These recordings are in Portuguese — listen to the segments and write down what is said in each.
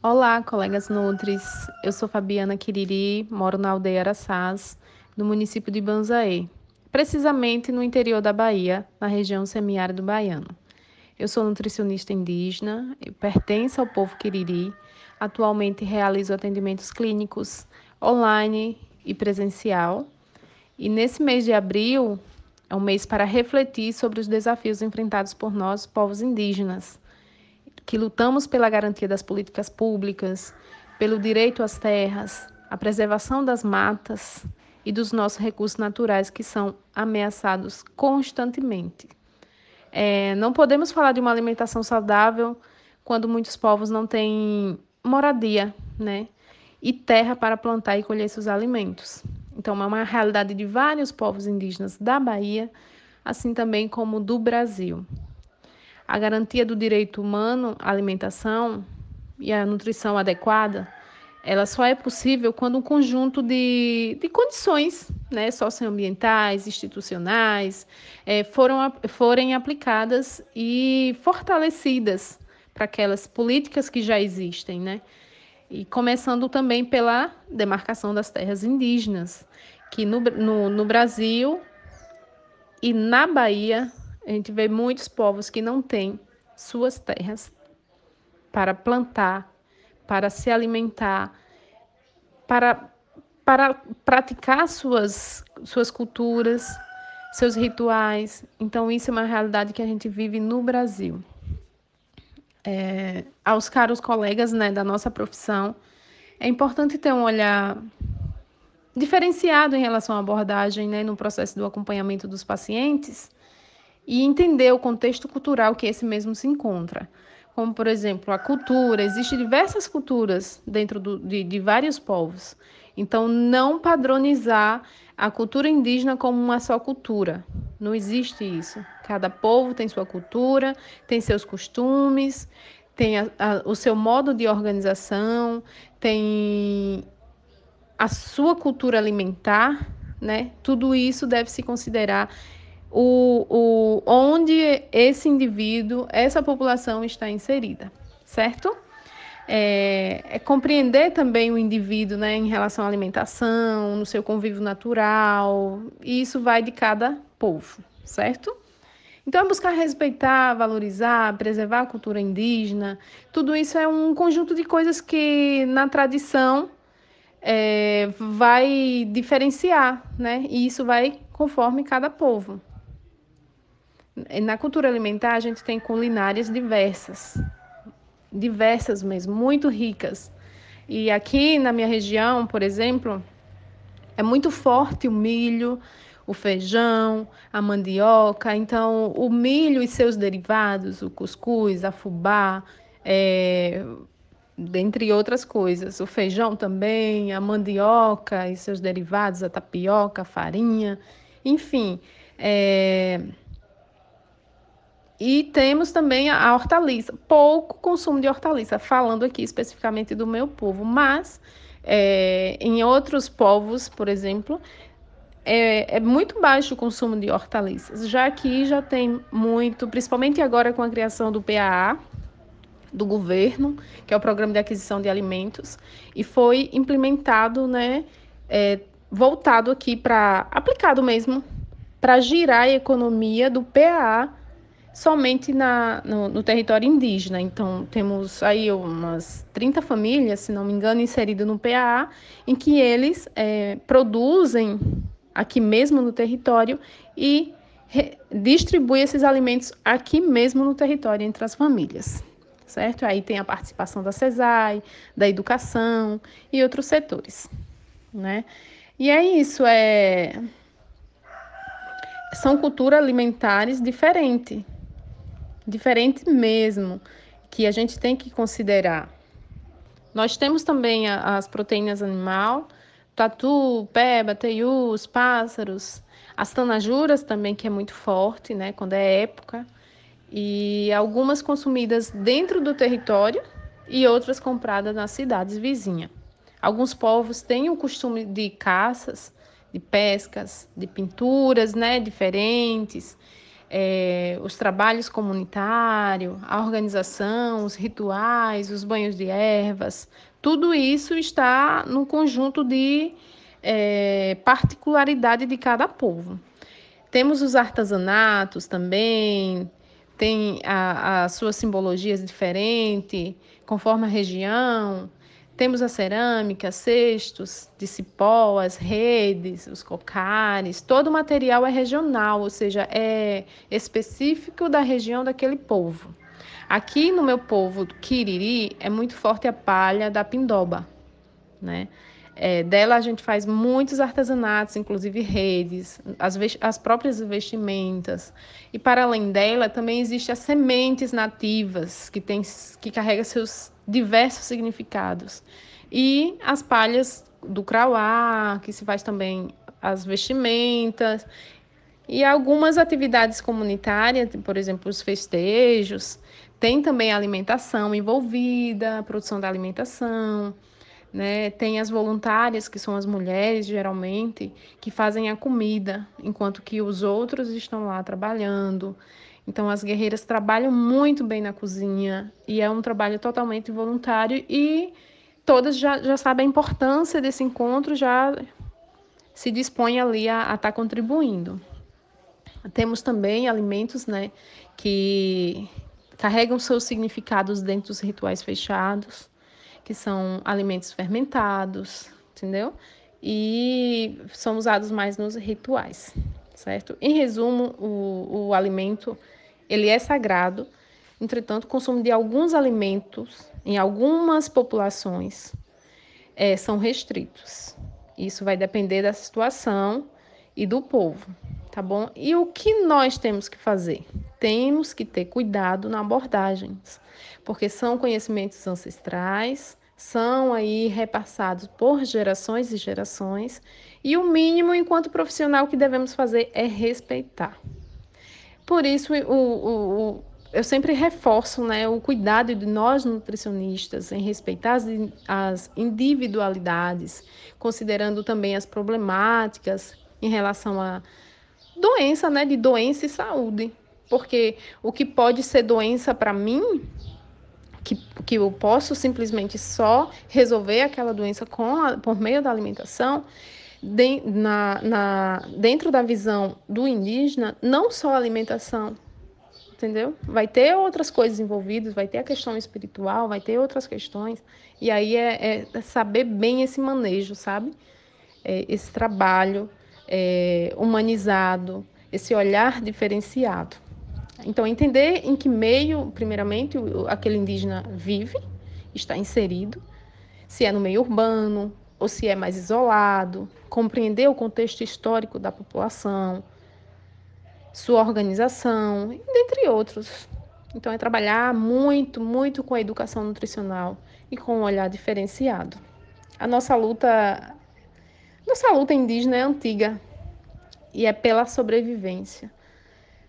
Olá, colegas Nutris. Eu sou Fabiana Quiriri, moro na aldeia Araçás, no município de Banzaê, precisamente no interior da Bahia, na região semiárido baiano. Eu sou nutricionista indígena, eu pertenço ao povo Quiriri. Atualmente realizo atendimentos clínicos online e presencial. E nesse mês de abril é um mês para refletir sobre os desafios enfrentados por nós, povos indígenas, que lutamos pela garantia das políticas públicas, pelo direito às terras, a preservação das matas e dos nossos recursos naturais que são ameaçados constantemente. Não podemos falar de uma alimentação saudável quando muitos povos não têm moradia, né? E terra para plantar e colher seus alimentos. Então, é uma realidade de vários povos indígenas da Bahia, assim também como do Brasil. A garantia do direito humano à alimentação e à nutrição adequada, ela só é possível quando um conjunto de condições, né, socioambientais, institucionais, forem aplicadas e fortalecidas para aquelas políticas que já existem, né? E começando também pela demarcação das terras indígenas, que no Brasil e na Bahia, a gente vê muitos povos que não têm suas terras para plantar, para se alimentar, para, para praticar suas culturas, seus rituais. Então, isso é uma realidade que a gente vive no Brasil. Aos caros colegas, né, da nossa profissão, é importante ter um olhar diferenciado em relação à abordagem, né, no processo do acompanhamento dos pacientes, e entender o contexto cultural que esse mesmo se encontra. Como, por exemplo, a cultura, existem diversas culturas dentro de vários povos. Então, não padronizar a cultura indígena como uma só cultura. Não existe isso. Cada povo tem sua cultura, tem seus costumes, tem o seu modo de organização, tem a sua cultura alimentar, né? Tudo isso deve se considerar onde esse indivíduo, essa população está inserida, certo? Compreender também o indivíduo, né, em relação à alimentação, no seu convívio natural, e isso vai de cada povo, certo? Então, é buscar respeitar, valorizar, preservar a cultura indígena. Tudo isso é um conjunto de coisas que, na tradição, vai diferenciar, né? E isso vai conforme cada povo. Na cultura alimentar, a gente tem culinárias diversas mesmo, muito ricas. E aqui na minha região, por exemplo, é muito forte o milho, o feijão, a mandioca. Então, o milho e seus derivados, o cuscuz, a fubá, dentre outras coisas. O feijão também, a mandioca e seus derivados, a tapioca, a farinha, enfim. E temos também a hortaliça, pouco consumo de hortaliça, falando aqui especificamente do meu povo, mas em outros povos, por exemplo, é muito baixo o consumo de hortaliças. Já aqui já tem muito, principalmente agora com a criação do PAA, do governo, que é o Programa de Aquisição de Alimentos, e foi implementado, né, voltado aqui para, aplicado mesmo, para girar a economia do PAA somente no território indígena. Então, temos aí umas 30 famílias, se não me engano, inseridas no PAA, em que eles produzem aqui mesmo no território e distribuem esses alimentos aqui mesmo no território entre as famílias, certo? Aí tem a participação da CESAI, da educação e outros setores, né? E é isso, são culturas alimentares diferente mesmo, que a gente tem que considerar. Nós temos também as proteínas animal, tatu, peba, teiu, os pássaros, as tanajuras também, que é muito forte, né, quando é época, e algumas consumidas dentro do território e outras compradas nas cidades vizinhas. Alguns povos têm o costume de caças, de pescas, de pinturas, né, diferentes, os trabalhos comunitários, a organização, os rituais, os banhos de ervas, tudo isso está no conjunto de particularidade de cada povo. Temos os artesanatos também, tem as suas simbologias diferentes, conforme a região. Temos a cerâmica, cestos de cipó, as redes, os cocares. Todo o material é regional, ou seja, é específico da região daquele povo. Aqui no meu povo, Quiriri, é muito forte a palha da pindoba, né? Dela a gente faz muitos artesanatos, inclusive redes, as próprias vestimentas. E para além dela, também existem as sementes nativas, que carregam seus diversos significados. E as palhas do Crauá, que se faz também as vestimentas. E algumas atividades comunitárias, por exemplo, os festejos, tem também a alimentação envolvida, a produção da alimentação, né? Tem as voluntárias, que são as mulheres, geralmente, que fazem a comida, enquanto que os outros estão lá trabalhando. Então, as guerreiras trabalham muito bem na cozinha e é um trabalho totalmente voluntário e todas já sabem a importância desse encontro, já se dispõem ali a estar contribuindo. Temos também alimentos, né, que carregam seus significados dentro dos rituais fechados, que são alimentos fermentados, entendeu? E são usados mais nos rituais, certo? Em resumo, o alimento, ele é sagrado, entretanto, o consumo de alguns alimentos em algumas populações são restritos. Isso vai depender da situação e do povo, tá bom? E o que nós temos que fazer? Temos que ter cuidado na abordagem, porque são conhecimentos ancestrais, são aí repassados por gerações e gerações, e o mínimo enquanto profissional que devemos fazer é respeitar. Por isso, eu sempre reforço, né, o cuidado de nós nutricionistas em respeitar as individualidades, considerando também as problemáticas em relação à doença, né, de doença e saúde. Porque o que pode ser doença para mim, que eu posso simplesmente só resolver aquela doença por meio da alimentação, dentro da visão do indígena, não só a alimentação, entendeu? Vai ter outras coisas envolvidas, vai ter a questão espiritual, vai ter outras questões, e aí é saber bem esse manejo, sabe? Esse trabalho humanizado, esse olhar diferenciado. Então, entender em que meio, primeiramente, aquele indígena vive, está inserido, se é no meio urbano ou se é mais isolado, compreender o contexto histórico da população, sua organização, dentre outros. Então, é trabalhar muito, muito com a educação nutricional e com um olhar diferenciado. A nossa luta indígena é antiga e é pela sobrevivência.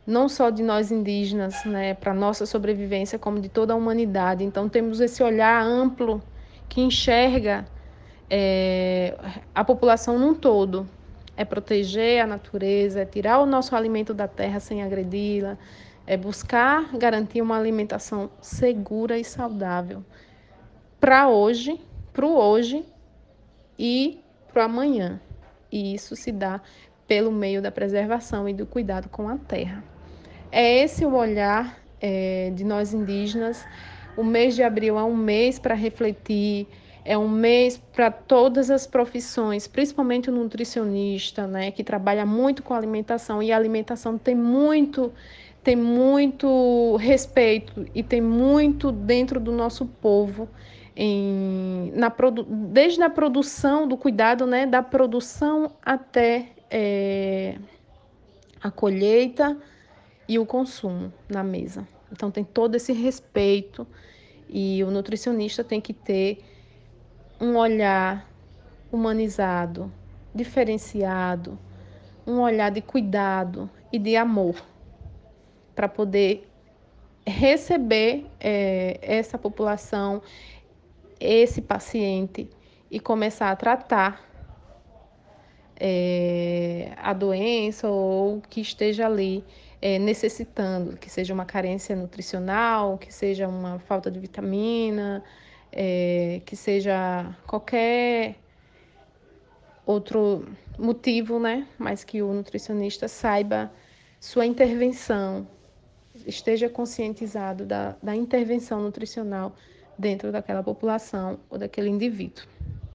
Não só de nós indígenas, né, para nossa sobrevivência, como de toda a humanidade. Então, temos esse olhar amplo que enxerga a população num todo. É proteger a natureza, é tirar o nosso alimento da terra sem agredi-la, é buscar garantir uma alimentação segura e saudável para hoje, para o hoje e para o amanhã. E isso se dá pelo meio da preservação e do cuidado com a terra. É esse o olhar de nós indígenas. O mês de abril é um mês para refletir, é um mês para todas as profissões, principalmente o nutricionista, né, que trabalha muito com alimentação, e a alimentação tem muito respeito e tem muito dentro do nosso povo, desde a produção, do cuidado, né, da produção até a colheita e o consumo na mesa. Então tem todo esse respeito e o nutricionista tem que ter um olhar humanizado, diferenciado, um olhar de cuidado e de amor para poder receber essa população, esse paciente e começar a tratar a doença ou que esteja ali necessitando, que seja uma carência nutricional, que seja uma falta de vitamina, que seja qualquer outro motivo, né? Mas que o nutricionista saiba sua intervenção, esteja conscientizado da intervenção nutricional dentro daquela população ou daquele indivíduo.